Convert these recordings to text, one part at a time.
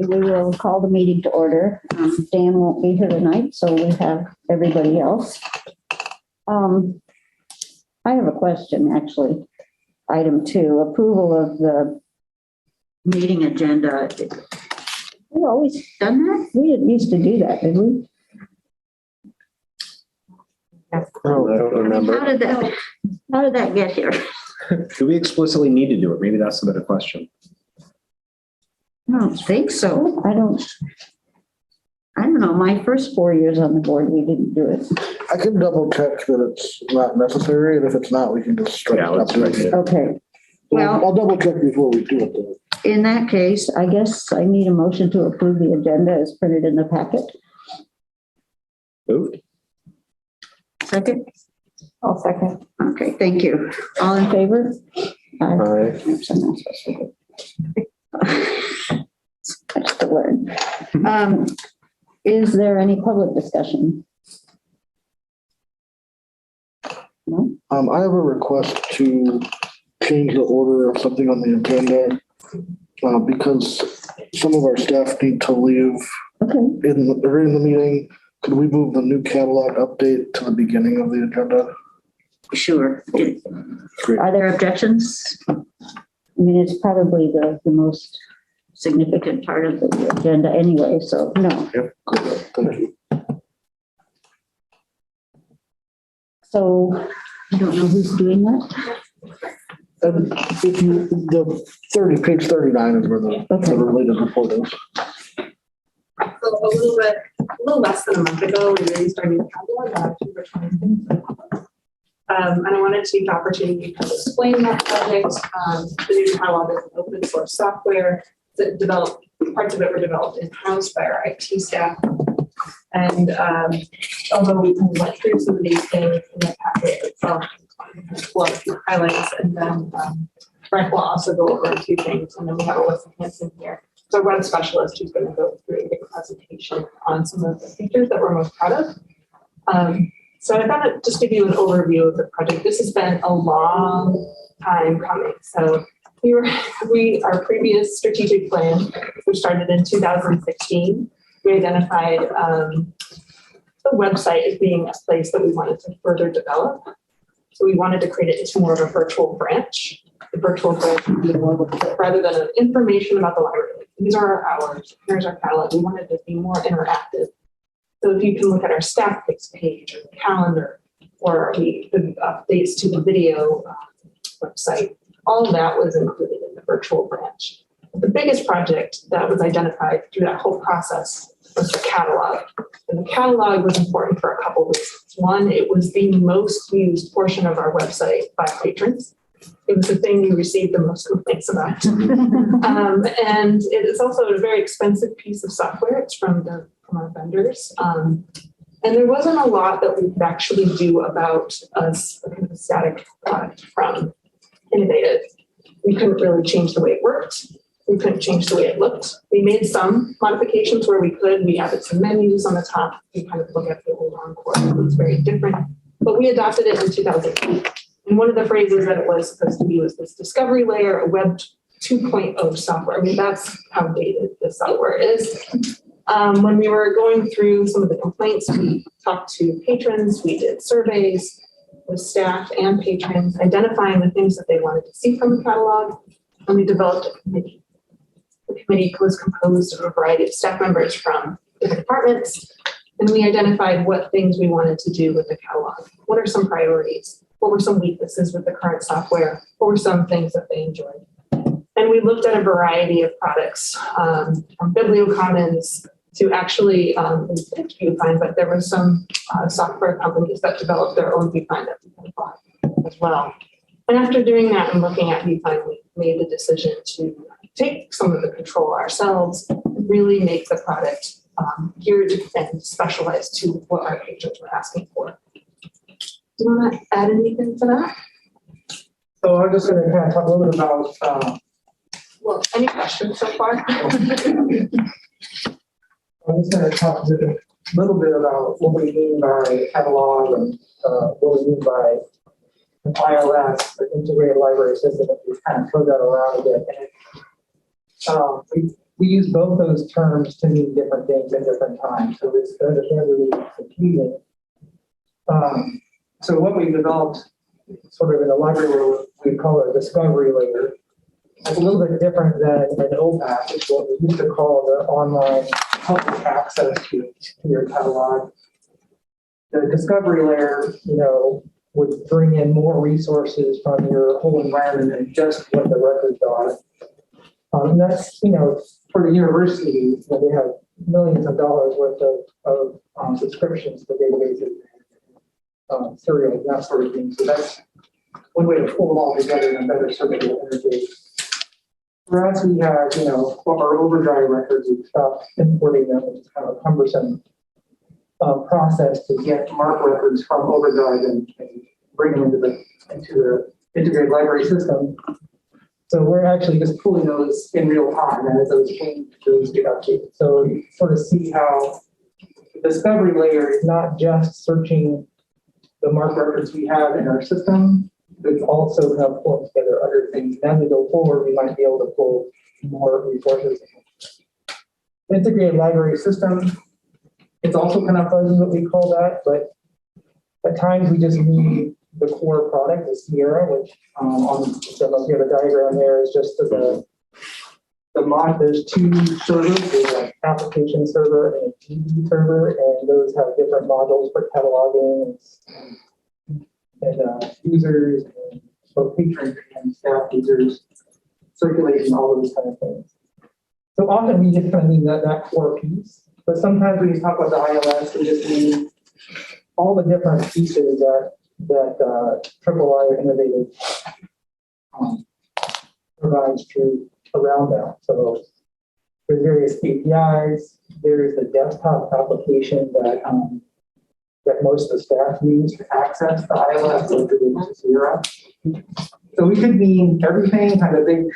we will call the meeting to order. Dan won't be here tonight, so we have everybody else. I have a question, actually. Item 2, approval of the meeting agenda. We always done that? We didn't used to do that, did we? Oh, I don't remember. How did that get here? Do we explicitly need to do it? Maybe that's a better question. I don't think so. I don't know. My first 4 years on the board, we didn't do it. I can double check that it's not necessary, and if it's not, we can just strike Yeah, let's it. strike it. Okay. Well, I'll double check before we do it though. in that case, I guess I need a motion to approve the agenda as printed in the packet. Moved. Second? I'll second. Okay, thank you. All in favor? All right. Oops, I'm not supposed to do. That's the word. Is there any public discussion? No? I have a request to change the order of something on the agenda, because some of our staff need to leave Okay, during the meeting. Could we move the new catalog update to the beginning of the agenda? sure. Great. Are there objections? I mean, it's probably the most significant part of the agenda anyway, so no. Yep, good. Thank you. So I don't know who's doing that. And if you, page 39 is where the related report is. So a little less than a month ago, we really started the catalog on October 26th. And I wanted to take the opportunity to explain that project. The new catalog is open source software that developed, parts of it were developed in-house by our IT staff. And although we kind of went through some of these things in the packet itself, a few highlights, and then Frank will also go over a few things, and then we have Alyssa Hanson here. So our web specialist who's going to go through a big presentation on some of the features that we're most proud of. So I thought I'd just give you an overview of the project. This has been a long time coming. So our previous strategic plan, which started in 2016, we identified the website as being a place that we wanted to further develop. So we wanted to create it into more of a virtual branch. The virtual branch would be more of a, rather than an information about the library. Like, these are our hours, here's our catalog. We wanted to be more interactive. So if you can look at our staff picks page or the calendar or the updates to the video website, all of that was included in the virtual branch. The biggest project that was identified through that whole process was the catalog. And the catalog was important for a couple of reasons. One, it was the most used portion of our website by patrons. It was the thing we received the most complaints about. And it is also a very expensive piece of software. It's from our vendors. And there wasn't a lot that we could actually do about a kind of a static product from Innovative. We couldn't really change the way it worked. We couldn't change the way it looked. We made some modifications where we could. We added some menus on the top. We kind of look at the old Encore. It was very different. But we adopted it in 2008. And one of the phrases that it was supposed to be was this discovery layer, a web 2.0 software. I mean, that's how dated this software is. When we were going through some of the complaints, we talked to patrons. We did surveys with staff and patrons, identifying the things that they wanted to see from the catalog. And we developed a committee. The committee was composed of a variety of staff members from different departments, and we identified what things we wanted to do with the catalog. What are some priorities? What were some weaknesses with the current software? What were some things that they enjoyed? And we looked at a variety of products, from BiblioCommons to actually ViewFind, but there were some software companies that developed their own ViewFind that we can buy as well. And after doing that and looking at ViewFind, we made the decision to take some of the control ourselves and really make the product geared and specialized to what our patrons were asking for. Do you want to add anything to that? So I'm just going to kind of talk a little bit about. Well, any questions so far? I'm just going to talk a little bit about what we mean by catalog and what we mean by an ILS, the Integrated Library System. If we kind of throw that around a bit. And, we use both those terms to mean different things at different times, so it's understandably confusing. So what we developed sort of in the library world, we call it a discovery layer. It's a little bit different than an OPAC, which is what we used to call the online public access to your catalog. The discovery layer, would bring in more resources from your whole environment than just what the records are. And that's, for the university, they have millions of dollars worth of subscriptions to databases, serials, that sort of thing. So that's one way to pull it all together in a better circuitable interface. Whereas we have, our Overdrive records, we've stopped importing them, which is kind of a cumbersome process to get MARC records from Overdrive and bring them into the integrated library system. So we're actually just pulling those in real time, and as those change, those get updated. So you sort of see how the discovery layer is not just searching the MARC records we have in our system, but also kind of pulling together other things. And as we go forward, we might be able to pull more resources. The integrated library system, it's also kind of fuzzy what we call that, but at times we just need the core product, the Sierra, which the diagram there is just the mod. There's two servers, there's an application server and a TV server, and those have different modules for cataloging and users, and both patrons and staff users, circulation, all those kind of things. So often we just kind of need that core piece, but sometimes when you talk about the ILS, we just need all the different pieces that IIII Innovative provides through around that. So there's various APIs. There is the desktop application that most of the staff use to access the ILS or the Sierra. So we could mean everything, kind of big,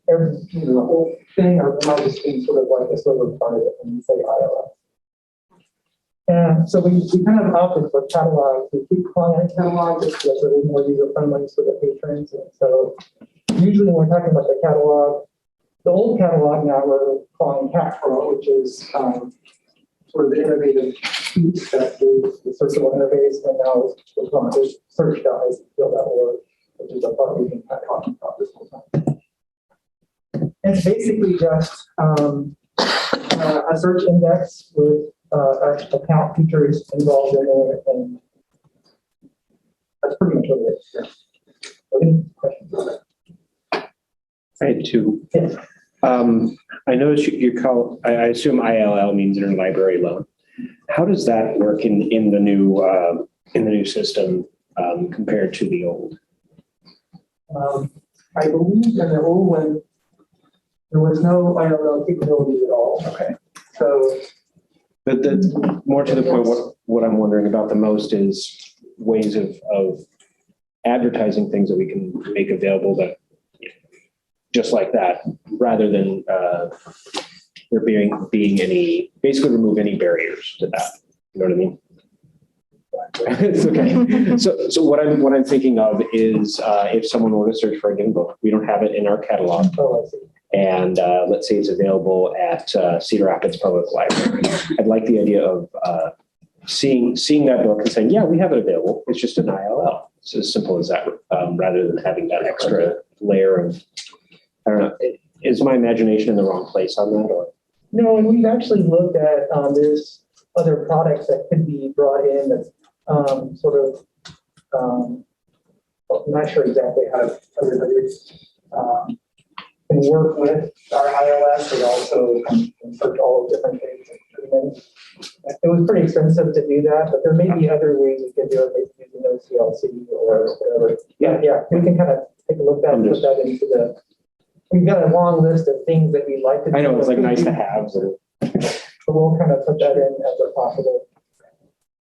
the whole thing, or we might just mean sort of like a silver part of it when we say ILS. And so we kind of opted for catalogs. We keep calling it catalog just because it's a little more user-friendly for the patrons. And so usually when we're talking about the catalog, the old catalog now we're calling Cat Pro, which is sort of the innovative piece that is the searchable interface. And now we're calling it search.icpl.org, which is a part we've been kind of talking about this whole time. And it's basically just a search index with account features involved in it, and that's pretty much what it is. Any questions on that? I had two. Yes. I noticed you call, I assume ILL means interlibrary loan. How does that work in the new system compared to the old? I believe in the old one, there was no ILL capabilities at all. Okay. So But more to the point, what I'm wondering about the most is ways of advertising things that we can make available that just like that, rather than there being any, basically remove any barriers to that. You know what I mean? It's okay. So what I'm thinking of is if someone were to search for a given book, we don't have it in our catalog. I see. And let's say it's available at Cedar Rapids Public Library. I'd like the idea of seeing that book and saying, yeah, we have it available. It's just an ILL. It's as simple as that, rather than having that extra layer of, I don't know, is my imagination in the wrong place on that? Or? No, and we've actually looked at, there's other products that could be brought in that's I'm not sure exactly how everybody can work with our ILS, but also search all of different things. It was pretty expensive to do that, but there may be other ways we can do it, maybe using OCLC or whatever. Yeah, we can kind of take a look at and put that into the. We've got a long list of things that we'd like to do. I know, it's like nice to have. So we'll kind of put that in as a possible.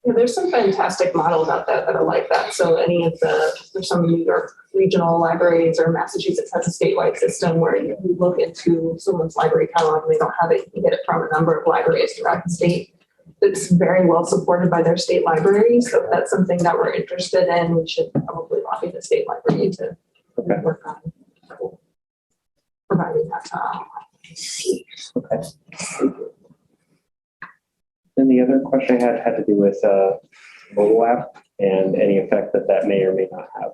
Yeah, there's some fantastic models out there that are like that. So there's some New York regional libraries, or Massachusetts has a statewide system where you look into someone's library catalog and they don't have it. You can get it from a number of libraries throughout the state. It's very well supported by their state library. So if that's something that we're interested in, we should probably lobby the state library to work on providing that. Okay. Then the other question I had to do with mobile app and any effect that that may or may not have.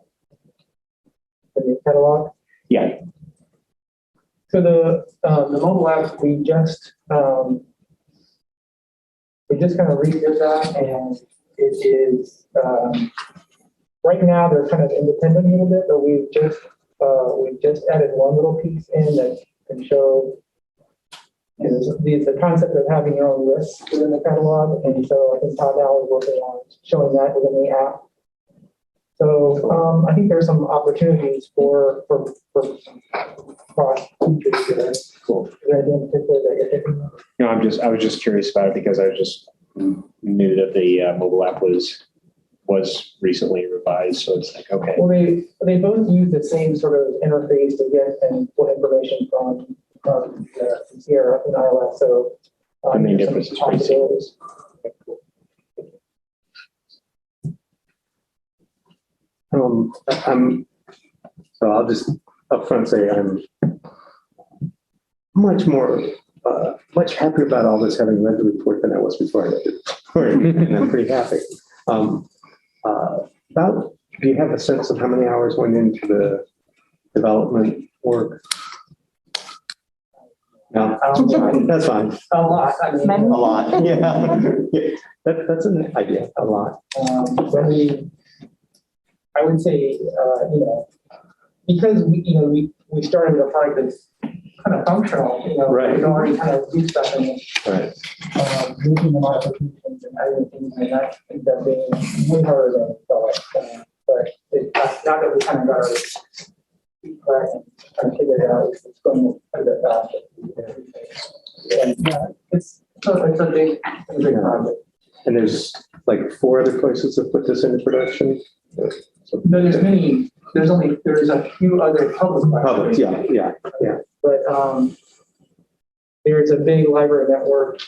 The new catalog. Yeah. So the mobile app, we just kind of redid that, and it is, right now they're kind of independent a little bit, but we've just added one little piece in that can show, you know, the concept of having your own lists within the catalog. And so I think Todd now is working on showing that within the app. So I think there's some opportunities for cross features there. Cool. Is there anything in particular that you're thinking of? No, I was just curious about it because I just knew that the mobile app was recently revised. So it's like, okay. Well, they both use the same sort of interface to get and pull information from Sierra and iOS. So The main there's some difference is pretty possibilities. So I'll just upfront say I'm much happier about all this having read the report than I was before I read the report, and I'm pretty happy. Do you have a sense of how many hours went into the development work? No, that's fine. A lot. I mean, A lot, yeah. That's an idea, a lot. I would say, because we started a product that's kind of functional, Right. we can already kind of do stuff in it, Right. making the modifications and adding things, and that ends up being way harder than we thought. But now that we kind of got our feet wet and kind of figured it out, it's going a bit faster. And it's a big project. And there's like 4 other places that put this into production? There's a few other public libraries. Yeah. But there's a big library network,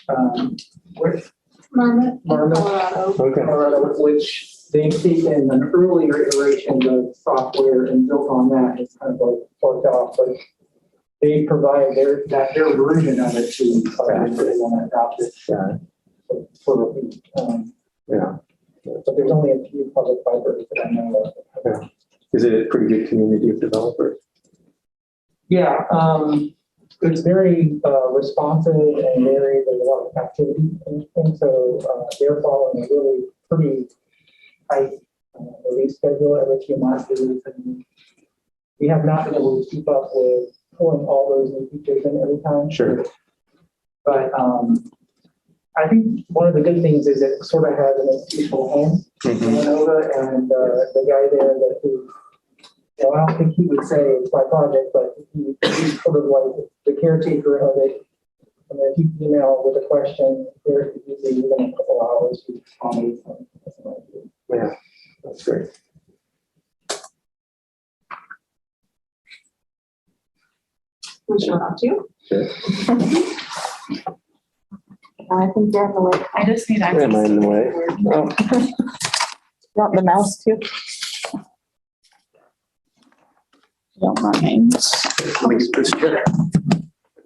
Marmot, Marmot. Colorado. Okay. Colorado, which they've taken an earlier iteration of software and built on that. It's kind of like forked off, but they provide their version of it to others that want to adopt it. Yeah. Yeah. But there's only a few public libraries that I know of. Yeah. Is it a pretty good community of developers? Yeah, it's very responsive and there's a lot of activity and so they're following a really pretty tight release schedule every few months. And we have not been able to keep up with pulling all those new features in every time. Sure. But I think one of the good things is it sort of has an institutional hand in Nova, and the guy there I don't think he would say it's my project, but he's sort of like the caretaker of it. And if you email with a question, there usually within a couple hours, you respond. Yeah, that's great. I'll show it off to you. Sure. I think you're in the way. I just need access. Am I in the way? Oh, Want the mouse too? Don't mind. let me switch chair.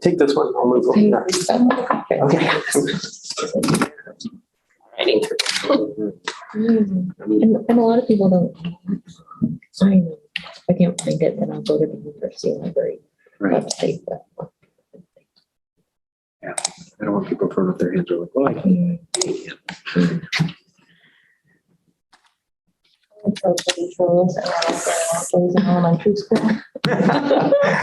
Take this one, I'll move over. Okay. And a lot of people don't find it. If I can't find it, then I'll go to the university library Right. website. But I don't want people throwing up their hands or like, well, I can't. controls and things in elementary school.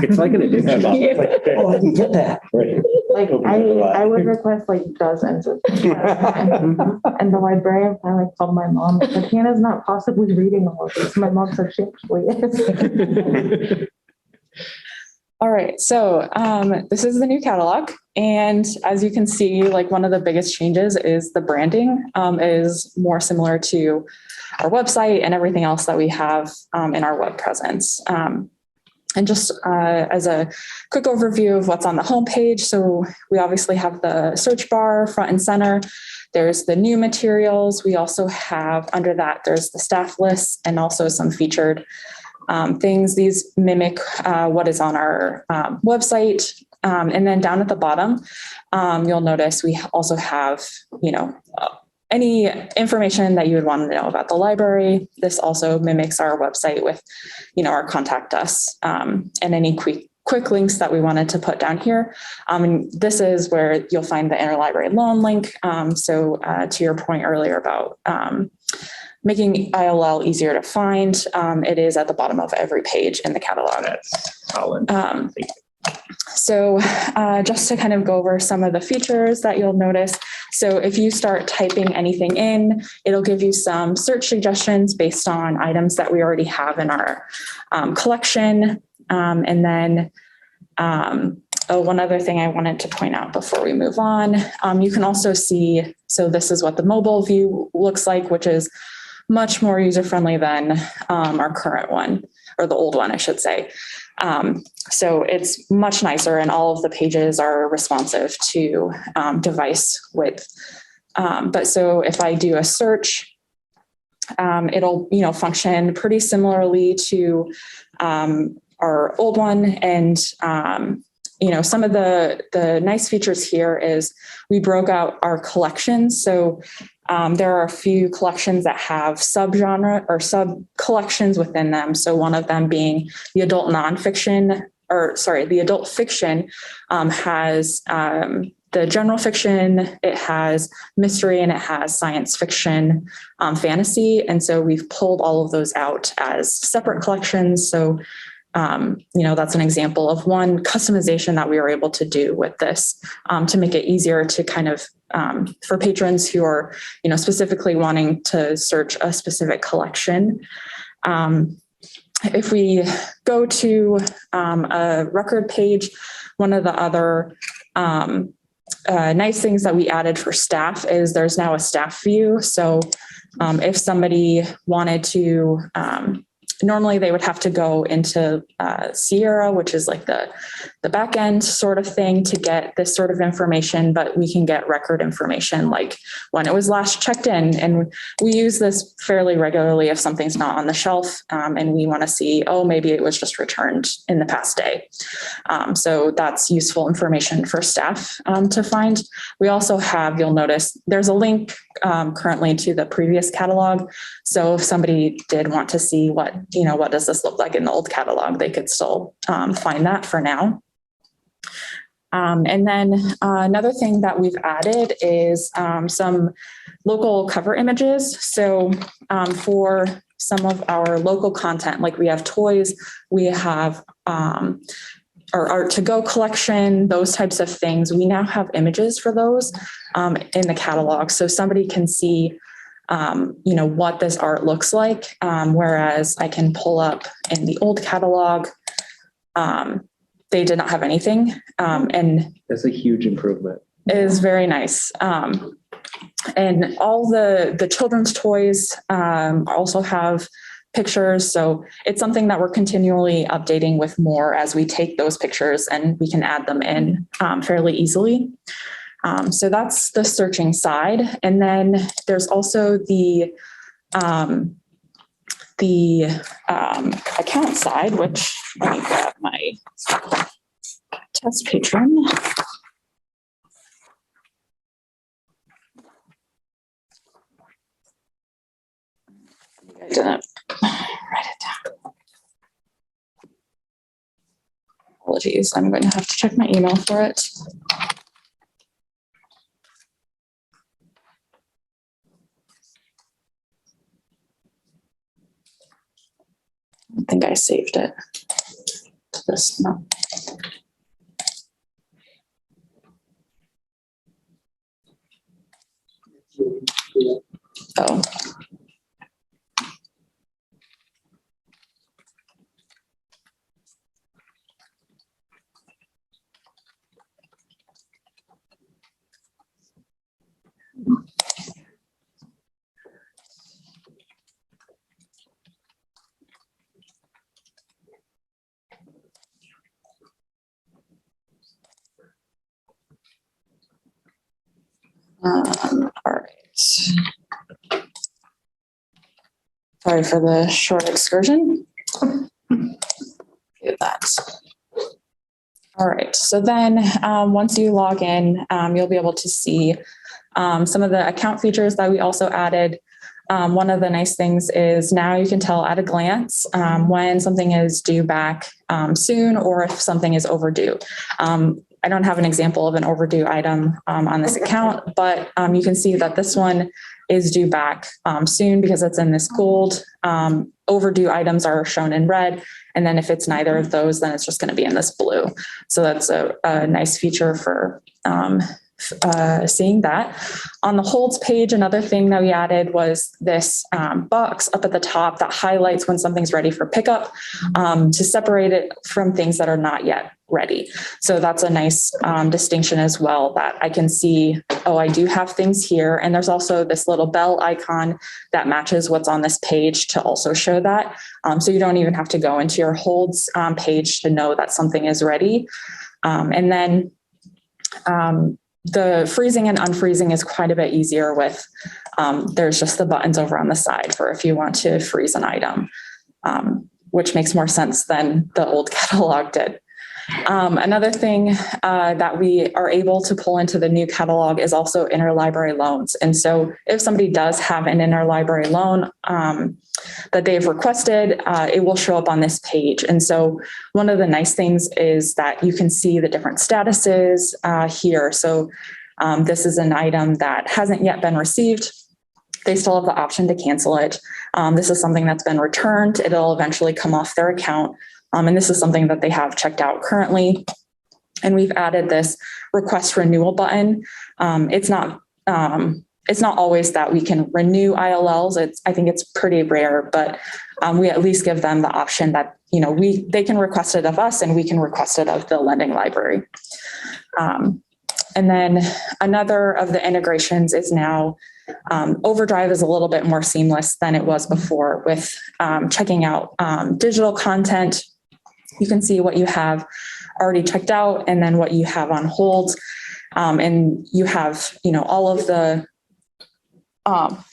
It's like an addiction. It's like, Oh, I can get that. right. Like, I would request like dozens of things. And the librarian finally called my mom and said, Hannah's not possibly reading all of this. My mom said she actually is. All right, so this is the new catalog. And as you can see, like one of the biggest changes is the branding is more similar to our website and everything else that we have in our web presence. And just as a quick overview of what's on the homepage. So we obviously have the search bar front and center. There's the new materials. We also have under that, there's the staff lists and also some featured things. These mimic what is on our website And then down at the bottom, you'll notice we also have, any information that you would want to know about the library. This also mimics our website with, our contact us, and any quick links that we wanted to put down here. And this is where you'll find the interlibrary loan link. So to your point earlier about making ILL easier to find, it is at the bottom of every page in the catalog. That's solid. So just to kind of go over some of the features that you'll notice. So if you start typing anything in, it'll give you some search suggestions based on items that we already have in our collection. And then one other thing I wanted to point out before we move on, you can also see, so this is what the mobile view looks like, which is much more user-friendly than our current one, or the old one, I should say. So it's much nicer, and all of the pages are responsive to device width. But so if I do a search, it'll function pretty similarly to our old one. And some of the nice features here is we broke out our collections. So there are a few collections that have subgenre or sub collections within them. So one of them being the adult nonfiction, the adult fiction has the general fiction, it has mystery, and it has science fiction, fantasy. And so we've pulled all of those out as separate collections. So that's an example of one customization that we were able to do with this to make it easier to kind of for patrons who are, specifically wanting to search a specific collection. If we go to a record page, one of the other nice things that we added for staff is there's now a staff view. So if somebody wanted to, normally they would have to go into Sierra, which is like the back end sort of thing to get this sort of information, but we can get record information like when it was last checked in. And we use this fairly regularly if something's not on the shelf and we want to see, maybe it was just returned in the past day. So that's useful information for staff to find. We also have, you'll notice there's a link currently to the previous catalog. So if somebody did want to see what does this look like in the old catalog, they could still find that for now. And then another thing that we've added is some local cover images. So for some of our local content, like we have toys, we have our art to go collection, those types of things. We now have images for those in the catalog. So somebody can see what this art looks like. Whereas I can pull up in the old catalog, they did not have anything. And That's a huge improvement. it is very nice. And all the children's toys also have pictures. So it's something that we're continually updating with more as we take those pictures and we can add them in fairly easily. So that's the searching side. And then there's also the account side, which let me grab my test patron. I didn't write it down. Apologies, I'm going to have to check my email for it. I think I saved it to this. No. Oh. All right. Sorry for the short excursion. Do that. All right, so then once you log in, you'll be able to see some of the account features that we also added. One of the nice things is now you can tell at a glance when something is due back soon or if something is overdue. I don't have an example of an overdue item on this account, but you can see that this one is due back soon because it's in this gold. Overdue items are shown in red. And then if it's neither of those, then it's just going to be in this blue. So that's a nice feature for seeing that. On the holds page, another thing that we added was this box up at the top that highlights when something's ready for pickup to separate it from things that are not yet ready. So that's a nice distinction as well, that I can see, oh, I do have things here. And there's also this little bell icon that matches what's on this page to also show that. So you don't even have to go into your holds page to know that something is ready. And then the freezing and unfreezing is quite a bit easier with, there's just the buttons over on the side for if you want to freeze an item, which makes more sense than the old catalog did. Another thing that we are able to pull into the new catalog is also interlibrary loans. And so if somebody does have an interlibrary loan that they've requested, it will show up on this page. And so one of the nice things is that you can see the different statuses here. So this is an item that hasn't yet been received. They still have the option to cancel it. This is something that's been returned. It'll eventually come off their account. And this is something that they have checked out currently. And we've added this request renewal button. It's not always that we can renew ILLs. I think it's pretty rare, but we at least give them the option that, they can request it of us and we can request it of the lending library. And then another of the integrations is now Overdrive is a little bit more seamless than it was before with checking out digital content. You can see what you have already checked out and then what you have on hold. And you have, all of the,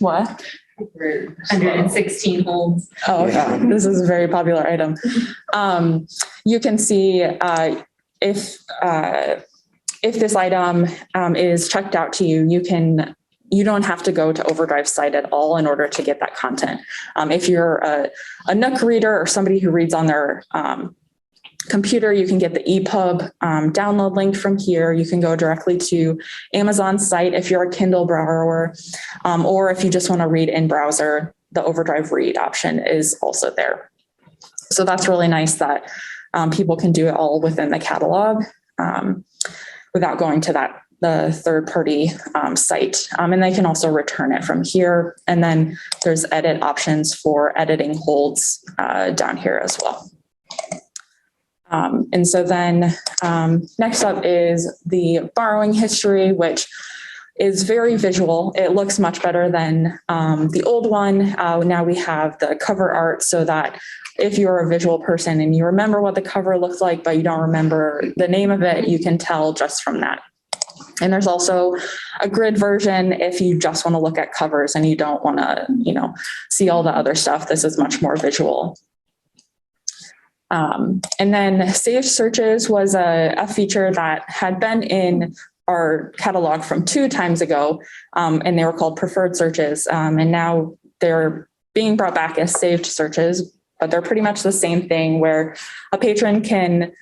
what? 116 holds. Oh, yeah. This is a very popular item. You can see if this item is checked out to you, you don't have to go to Overdrive's site at all in order to get that content. If you're a Nook reader or somebody who reads on their computer, you can get the EPUB download link from here. You can go directly to Amazon's site if you're a Kindle borrower, or if you just want to read in browser, the Overdrive read option is also there. So that's really nice that people can do it all within the catalog without going to the third-party site. And they can also return it from here. And then there's edit options for editing holds down here as well. And so then next up is the borrowing history, which is very visual. It looks much better than the old one. Now we have the cover art so that if you're a visual person and you remember what the cover looks like, but you don't remember the name of it, you can tell just from that. And there's also a grid version if you just want to look at covers and you don't want to, see all the other stuff. This is much more visual. And then saved searches was a feature that had been in our catalog from 2 times ago, and they were called preferred searches. And now they're being brought back as saved searches, but they're pretty much the same thing where a patron can,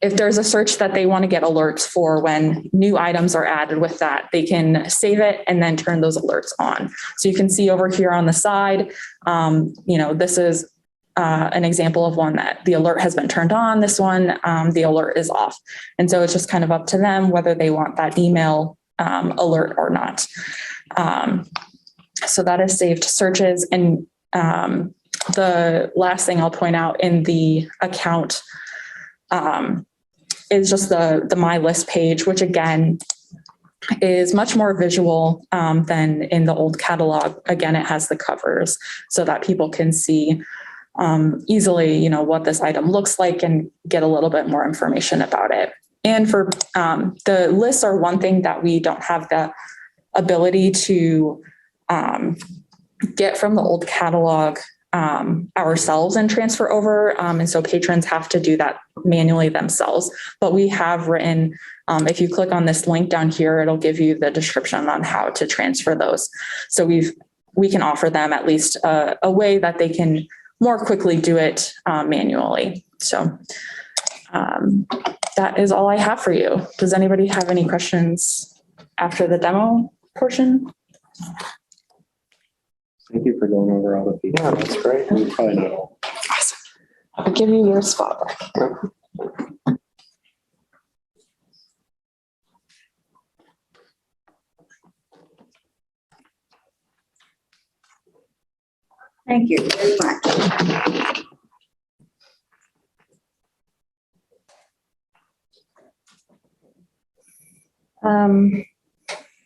if there's a search that they want to get alerts for when new items are added with that, they can save it and then turn those alerts on. So you can see over here on the side, this is an example of one that the alert has been turned on. This one, the alert is off. And so it's just kind of up to them whether they want that email alert or not. So that is saved searches. And the last thing I'll point out in the account is just the My List page, which again is much more visual than in the old catalog. Again, it has the covers so that people can see easily, what this item looks like and get a little bit more information about it. And for the lists are one thing that we don't have the ability to get from the old catalog ourselves and transfer over. And so patrons have to do that manually themselves. But we have written, if you click on this link down here, it'll give you the description on how to transfer those. So we can offer them at least a way that they can more quickly do it manually. So that is all I have for you. Does anybody have any questions after the demo portion? Thank you for going over all the features. Yeah, that's great. We probably not all. Awesome. I'll give you your spot back. Thank you very much.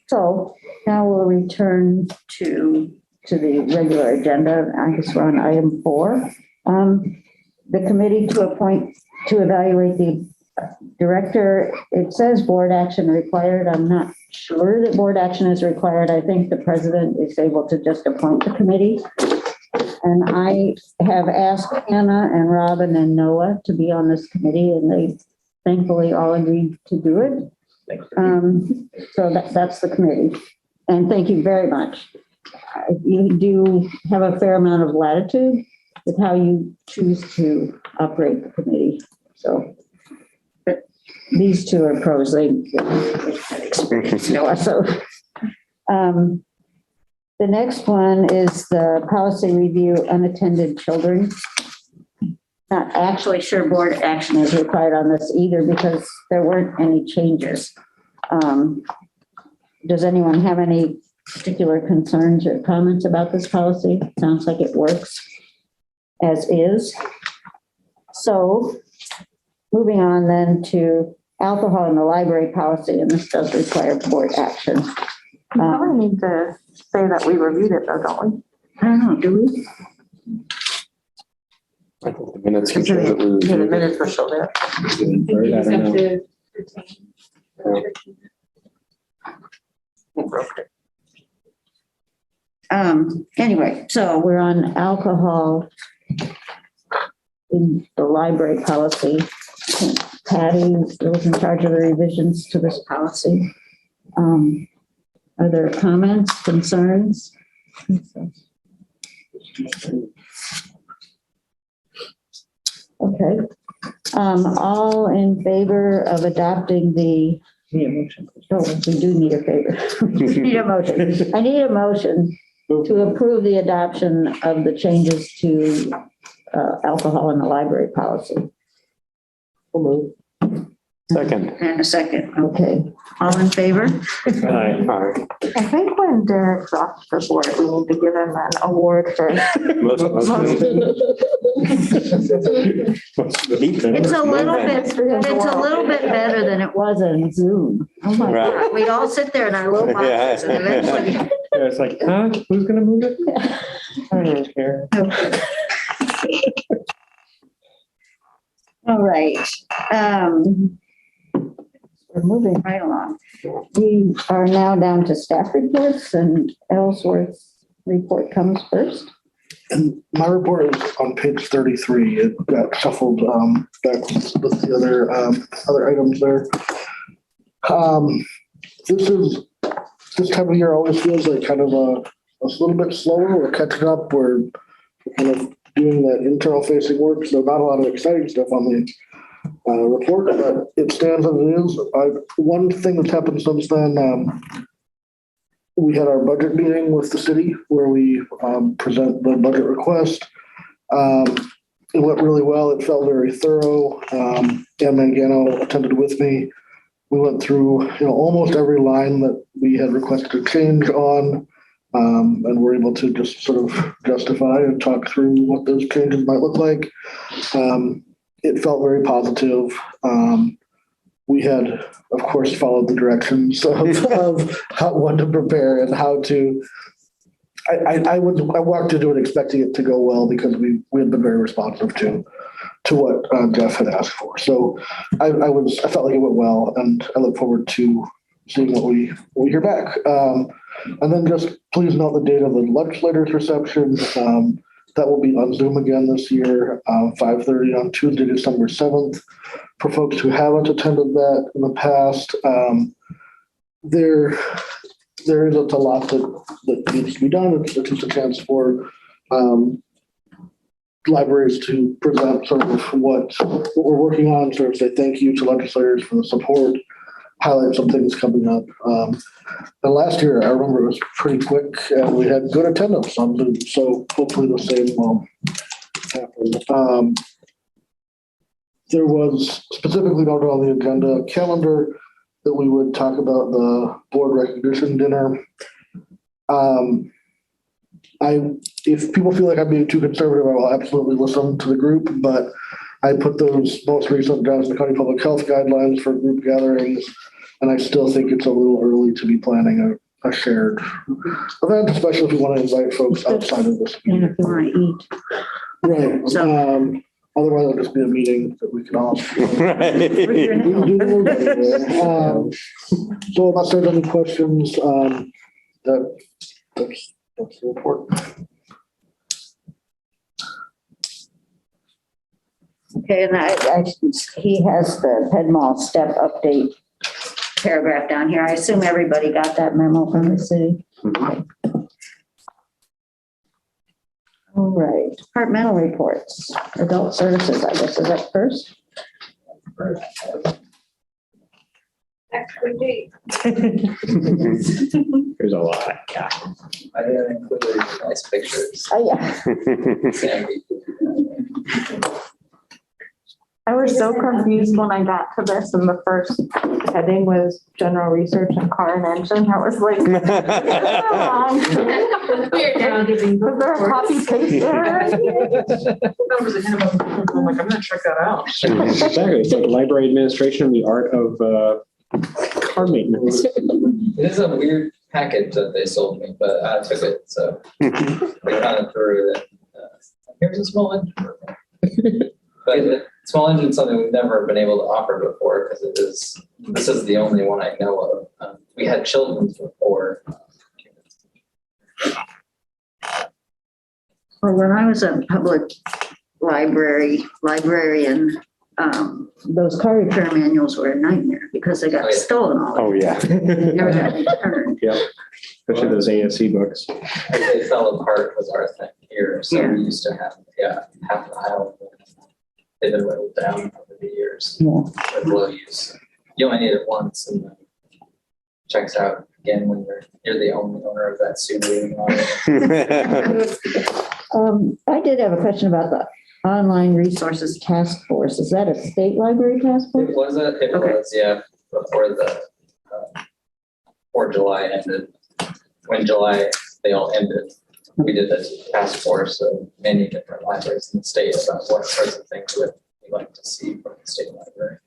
So now we'll return to the regular agenda. I guess we're on item 4. The committee to evaluate the director. It says board action required. I'm not sure that board action is required. I think the president is able to just appoint the committee. And I have asked Hannah and Robin and Noah to be on this committee, and they thankfully all agreed to do it. So that's the committee. And thank you very much. You do have a fair amount of latitude with how you choose to operate the committee. So but these two are pros. They experience Noah. So the next one is the policy review, unattended children. Not actually sure board action is required on this either because there weren't any changes. Does anyone have any particular concerns or comments about this policy? Sounds like it works as is. So moving on then to alcohol in the library policy, and this does require board action. We probably need to say that we reviewed it though, don't we? I don't know, do we? I think the minutes can show that we Yeah, the reviewed it. minutes will show that. I think you just have to retain. Anyway, so we're on alcohol in the library policy. Patty was in charge of the revisions to this policy. Are there comments, concerns? Okay. All in favor of adopting the, oh, we do need a favor. Need a motion. I need a motion to approve the adoption of the changes to alcohol in the library policy. Second. And a second, okay. All in favor? Aye. Aye. I think when Derek's off the board, we need to give him an award for. It's a little bit better than it was on Zoom. Oh my Right. God, we'd all sit there in our little boxes and eventually. Yeah, it's like, who's gonna move it? I don't care. All right. We're moving right along. We are now down to staff reports, and Ellsworth's report comes first. And my report is on page 33. It got shuffled back with the other items there. This time of year always feels like kind of a little bit slower. We're catching up. We're kind of doing that internal facing work. So not a lot of exciting stuff on the report, but it stands as it is. One thing that's happened since then, we had our budget meeting with the city where we present the budget request. It went really well. It felt very thorough. Ann Mangano attended with me. We went through, almost every line that we had requested a change on, and we're able to just sort of justify and talk through what those changes might look like. It felt very positive. We had, of course, followed the directions of how when to prepare and how to. I walked into it expecting it to go well because we had been very responsive to what Jeff had asked for. So I felt like it went well, and I look forward to seeing what we hear back. And then just please note the date of the legislators' reception. That will be on Zoom again this year, 5:30 on Tuesday, December 7th. For folks who haven't attended that in the past, there isn't a lot that needs to be done. It's just a chance for libraries to present sort of what we're working on, sort of say thank you to legislators for the support, highlight some things coming up. And last year, I remember it was pretty quick and we had good attendance on Zoom, so hopefully the same will happen. There was specifically noted on the agenda calendar that we would talk about the board recognition dinner. If people feel like I'm being too conservative, I will absolutely listen to the group, but I put those most recent Johnson County Public Health guidelines for group gatherings, and I still think it's a little early to be planning a shared event, especially if we want to invite folks outside of this And meeting. if you want to eat. Right. So- Otherwise, it'll just be a meeting that we can all. So unless there's any questions, that's the report. Okay, and he has the Ped Mall step update paragraph down here. I assume everybody got that memo from the city. All right, departmental reports, adult services, I guess, is that first? There's a lot. Yeah. I didn't include nice pictures. Oh, yeah. I was so confused when I got to this and the first heading was general research and car and engine. I was like, was there a copy paste error? I'm like, I'm gonna check that out. Exactly. It's like library administration and the art of car maintenance. It is a weird package that they sold me, but I took it, so I kind of threw it. Here's a small engine. But the small engine is something we've never been able to offer before because this is the only one I know of. We had children's before. Well, when I was a public librarian, those car repair manuals were a nightmare because they got stolen all. Oh, yeah. They never got returned. Yeah. Especially those ASC books. As they fell apart was our thing here. So Yeah. we used to have, half the aisle. They've been whittled down over the years Yeah. with low use. You only need it once and then checks out again when you're the only owner of that Subaru. I did have a question about the online resources task force. Is that a state library task force? It was, before July ended. When July, they all ended. We did a task force of many different libraries in the state about what sorts of things we'd like to see from the state library.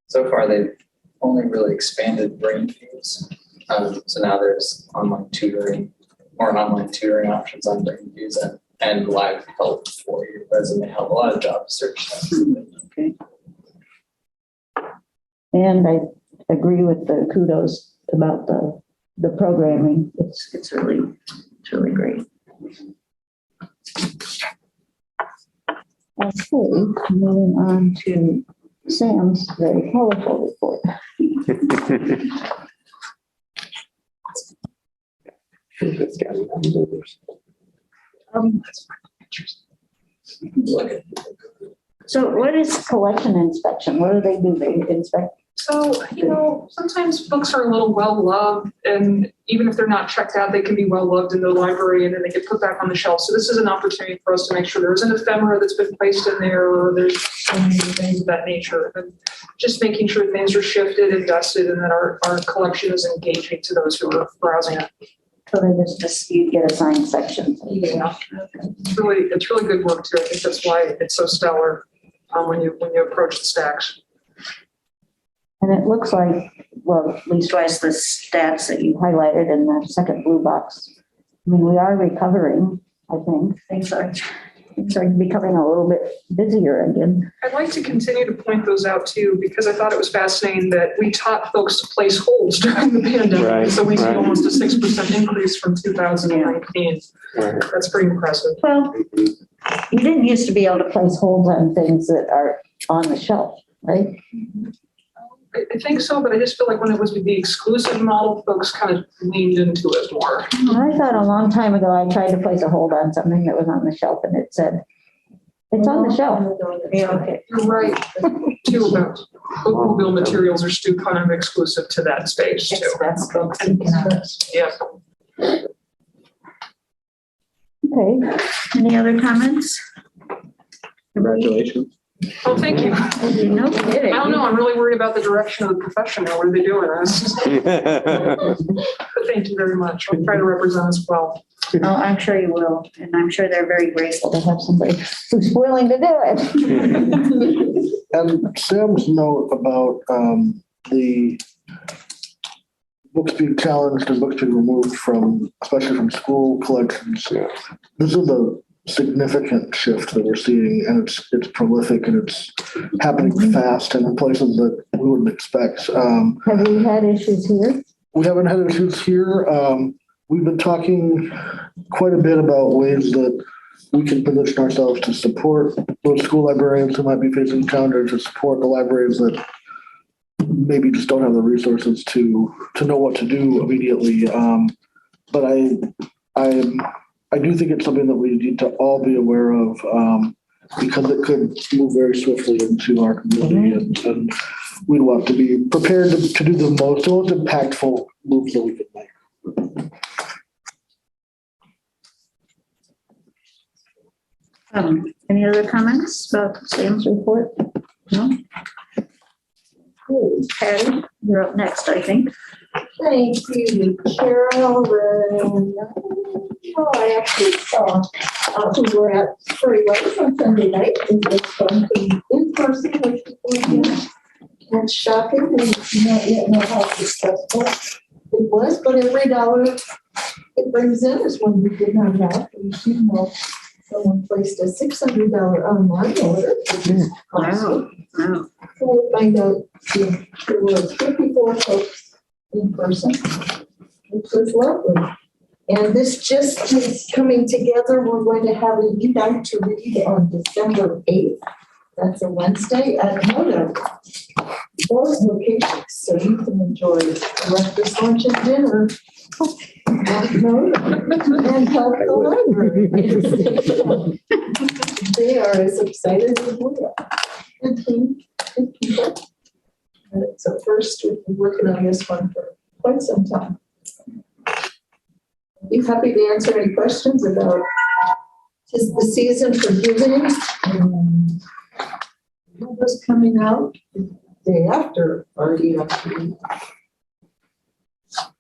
So far, they've only really expanded brain views. So now there's online tutoring options on brain views and live help for your resume help. A lot of job search stuff. Okay. And I agree with the kudos about the programming. It's really great. Okay, moving on to Sam's very colorful report. So what is collection inspection? What do they do? They inspect? So, sometimes books are a little well-loved, and even if they're not checked out, they can be well-loved in the library, and then they get put back on the shelf. So this is an opportunity for us to make sure there isn't ephemera that's been placed in there, or there's so many things of that nature. And just making sure things are shifted and dusted, and that our collection is engaging to those who are browsing it. So they just you get assigned sections. Yeah, it's really good work too. I think that's why it's so stellar when you approach the stacks. And it looks like, well, at least twice the stats that you highlighted in the second blue box. I mean, we are recovering, I think. Things are things are becoming a little bit busier again. I'd like to continue to point those out too, because I thought it was fascinating that we taught folks to place holds during the pandemic. Right, So we see right. almost a 6% increase from 2019. Right. That's pretty impressive. Well, you didn't used to be able to place holds on things that are on the shelf, right? I think so, but I just feel like when it was the exclusive model, folks kind of leaned into it more. I thought a long time ago, I tried to place a hold on something that was on the shelf and it said, it's on the shelf. Yeah, okay. You're right, too, about automobile materials are still kind of exclusive to that space too. That's folks. Yeah. Okay, any other comments? Congratulations. Oh, thank you. No kidding. I don't know, I'm really worried about the direction of the profession now. What are they doing? But thank you very much. I'll try to represent us well. Oh, I'm sure you will, and I'm sure they're very grateful to have somebody who's willing to do it. And Sam's note about the books being challenged and books being removed from, especially from school collections. Yeah. This is a significant shift that we're seeing, and it's prolific and it's happening fast and in places that we wouldn't expect. Have we had issues here? We haven't had issues here. We've been talking quite a bit about ways that we can position ourselves to support those school librarians who might be facing challenges, to support the libraries that maybe just don't have the resources to know what to do immediately. But I do think it's something that we need to all be aware of, because it could move very swiftly into our community, and we'd want to be prepared to do the most impactful moves that we can make. Any other comments about Sam's report? No? Patty, you're up next, I think. Thank you, Carol. Oh, I actually saw who were at Furry Lakes on Sunday night. It was fun being in person, which was and shocking. We do not yet know how successful it was, but every dollar it brings in is one we did not have. We do know someone placed a $600 online order, which is awesome. Wow. So we'll find out if there were 54 folks in person, which was lovely. And this just is coming together. We're going to have an event to read on December 8th. That's a Wednesday at Moda. Both locations, so you can enjoy breakfast, lunch, and dinner at Moda and help the library. They are as excited as we are. And it's a first. We've been working on this one for quite some time. Be happy to answer any questions about just the season for giving. What was coming out the day after RDFP.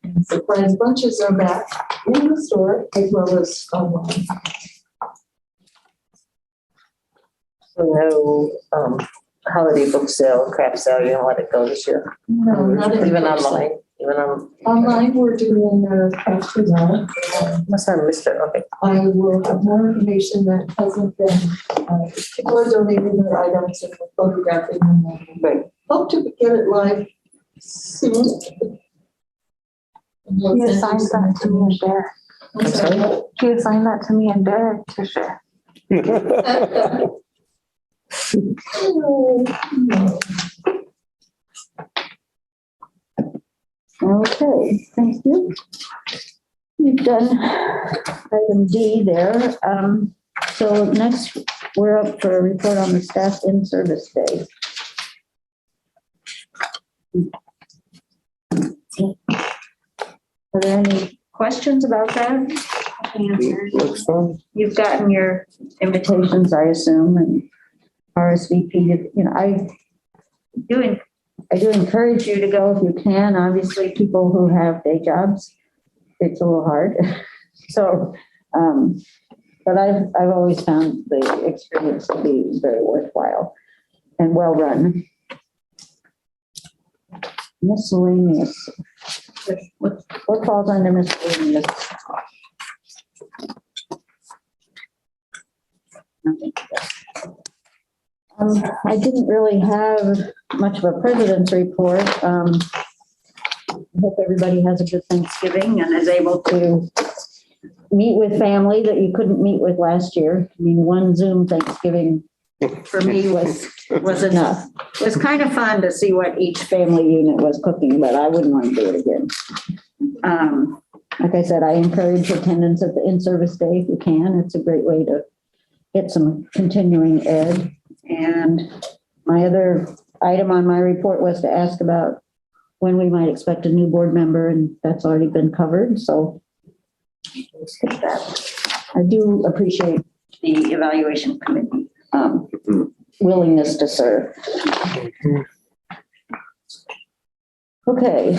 And surprise bunches are back in the store as well as online. So no holiday book sale, craft sale, you don't let it go this year? No, not in Even person. online? Even on? Online, we're doing a craft bazaar. Must have missed it, okay. I will have more information that hasn't been, people are donating their items and we're photographing them. Right. Hope to get it live soon. You assigned that to me and Derek. I'm sorry. You assigned that to me and Derek to share. Okay, thank you. You've done item D there. So next, we're up for a report on the staff in-service day. Are there any questions about that? Looks fun. You've gotten your invitations, I assume, and RSVP. You know, I do encourage you to go if you can. Obviously, people who have day jobs, it's a little hard. So, but I've always found the experience to be very worthwhile and well run. Miscellaneous. What falls under miscellaneous? Nothing. I didn't really have much of a president's report. I hope everybody has a good Thanksgiving and is able to meet with family that you couldn't meet with last year. I mean, one Zoom Thanksgiving for me was enough. It was kind of fun to see what each family unit was cooking, but I wouldn't want to do it again. Like I said, I encourage attendance at the in-service day if you can. It's a great way to get some continuing ed. And my other item on my report was to ask about when we might expect a new board member, and that's already been covered. So we'll skip that. I do appreciate the evaluation committee willingness to serve. Okay,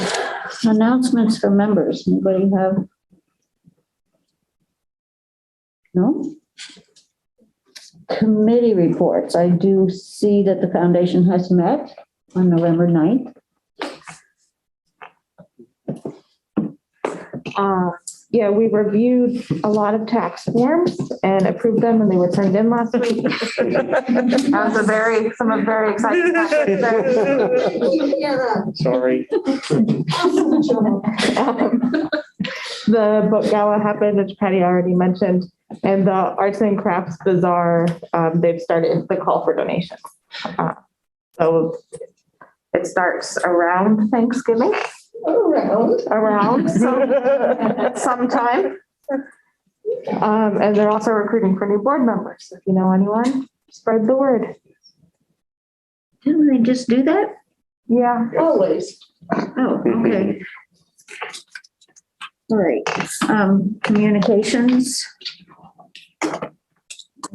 announcements for members. Anybody have? No? Committee reports. I do see that the foundation has met on November 9th. Yeah, we reviewed a lot of tax forms and approved them, and they were turned in last week. That was some very exciting topics there. Sorry. The book gala happened, which Patty already mentioned, and the Arts and Crafts Bazaar, they've started the call for donations. So it starts around Thanksgiving. Around sometime. And they're also recruiting for new board members. If you know anyone, spread the word. Didn't they just do that? Yeah. Always. Oh, okay. All right, communications.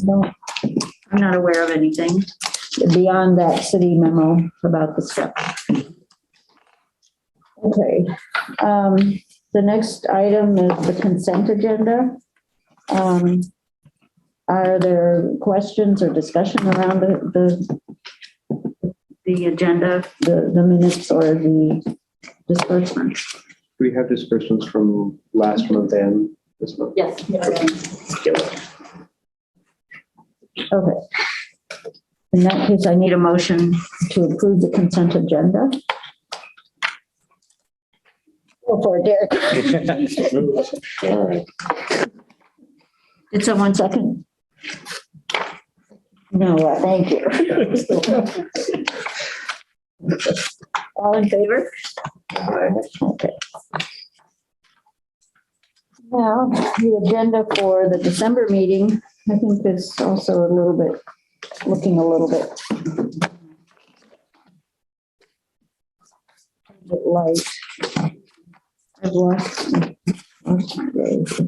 No, I'm not aware of anything beyond that city memo about the step. Okay, the next item is the consent agenda. Are there questions or discussion around the agenda, the minutes or the disbursements? Do we have disbursements from last month and this month? Yes. Okay. In that case, I need a motion to approve the consent agenda. Go for it, Derek. All right. Did someone second? No, thank you. All in favor? Okay. Now, the agenda for the December meeting, I think is also looking a little bit light. I've lost my days.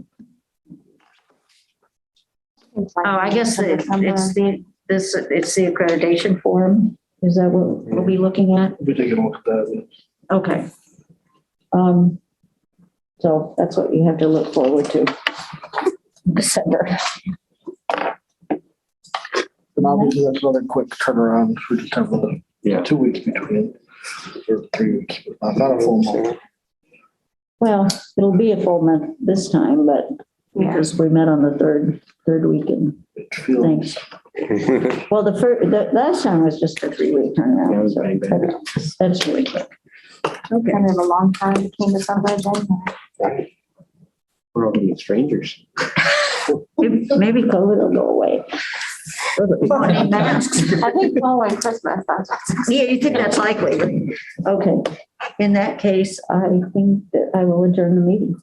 Oh, I guess it's the accreditation form. Is that what we'll be looking at? We'll be taking a look at that. Okay. So that's what you have to look forward to. December. And obviously that's another quick turnaround. We just have 2 weeks between, or 3 weeks, but not a full month. Well, it'll be a full month this time, but because we met on the third weekend. Thanks. Well, the last time was just a 3-week turnaround. So that's really quick. Okay. Kind of a long time between December and January. We're all being strangers. Maybe COVID will go away. I think following Christmas, Yeah, you think that's likely? Okay. In that case, I think that I will adjourn the meeting.